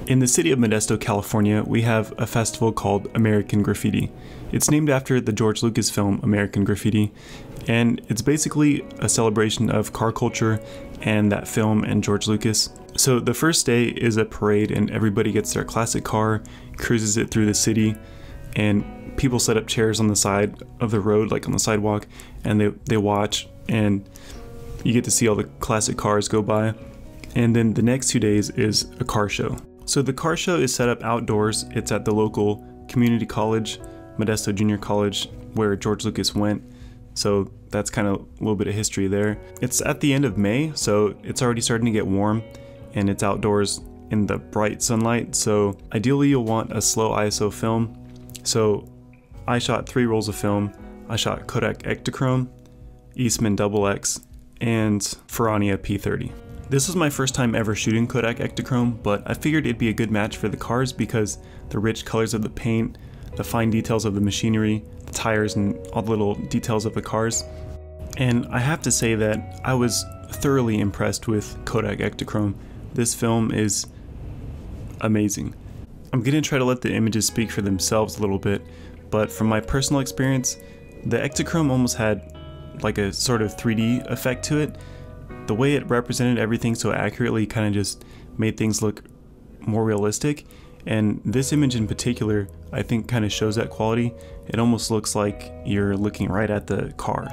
In the city of Modesto, California, we have a festival called American Graffiti. It's named after the George Lucas film American Graffiti, and it's basically a celebration of car culture and that film and George Lucas. So the first day is a parade and everybody gets their classic car, cruises it through the city, and people set up chairs on the side of the road, like on the sidewalk, and they watch, and you get to see all the classic cars go by. And then the next 2 days is a car show. So the car show is set up outdoors. It's at the local community college, Modesto Junior College, where George Lucas went. So that's kind of a little bit of history there. It's at the end of May, so it's already starting to get warm, and it's outdoors in the bright sunlight. So ideally you'll want a slow ISO film. So I shot 3 rolls of film. I shot Kodak Exor Chrome, Eastman XX, and Ferrania P30. This was my first time ever shooting Kodak Exor Chrome, but I figured it'd be a good match for the cars because the rich colors of the paint, the fine details of the machinery, the tires, and all the little details of the cars. And I have to say that I was thoroughly impressed with Kodak Exor Chrome. This film is amazing. I'm gonna try to let the images speak for themselves a little bit, but from my personal experience, the Exor Chrome almost had like a sort of 3D effect to it. The way it represented everything so accurately kind of just made things look more realistic, and this image in particular I think kind of shows that quality. It almost looks like you're looking right at the car.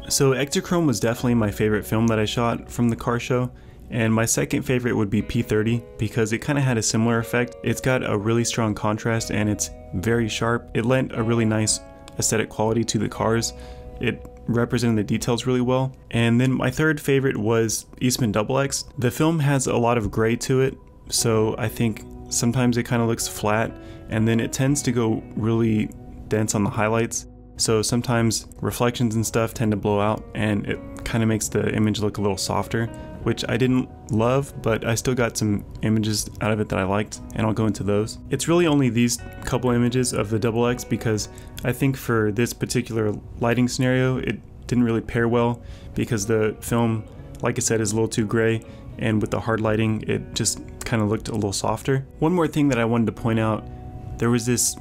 So Exor Chrome was definitely my favorite film that I shot from the car show, and my second favorite would be P30 because it kind of had a similar effect. It's got a really strong contrast and it's very sharp. It lent a really nice aesthetic quality to the cars. It represented the details really well. And then my third favorite was Eastman XX. The film has a lot of gray to it, so I think sometimes it kind of looks flat, and then it tends to go really dense on the highlights. So sometimes reflections and stuff tend to blow out, and it kind of makes the image look a little softer, which I didn't love, but I still got some images out of it that I liked, and I'll go into those. It's really only these couple images of the XX because I think for this particular lighting scenario, it didn't really pair well because the film, like I said, is a little too gray, and with the hard lighting, it just kind of looked a little softer. One more thing that I wanted to point out, there was this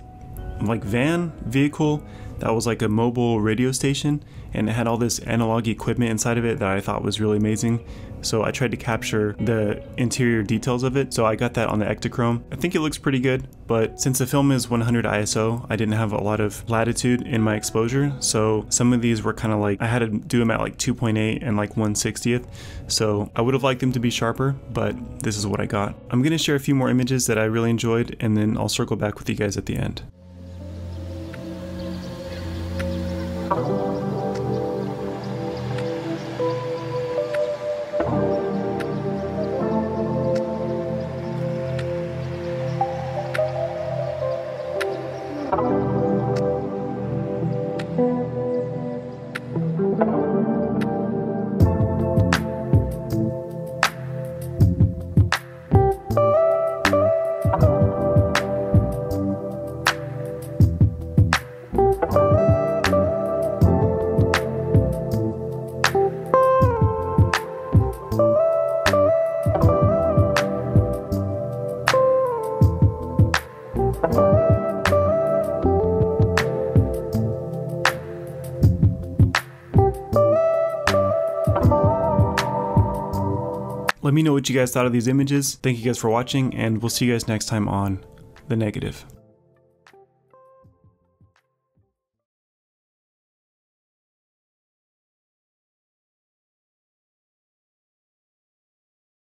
like vehicle that was like a mobile radio station, and it had all this analog equipment inside of it that I thought was really amazing. So I tried to capture the interior details of it, so I got that on the Exor Chrome. I think it looks pretty good, but since the film is 100 ISO, I didn't have a lot of latitude in my exposure, so some of these were kind of like, I had to do them at like 2.8 and like 1/60th, so I would have liked them to be sharper, but this is what I got. I'm gonna share a few more images that I really enjoyed, and then I'll circle back with you guys at the end. Let me know what you guys thought of these images. Thank you guys for watching, and we'll see you guys next time on The Negative.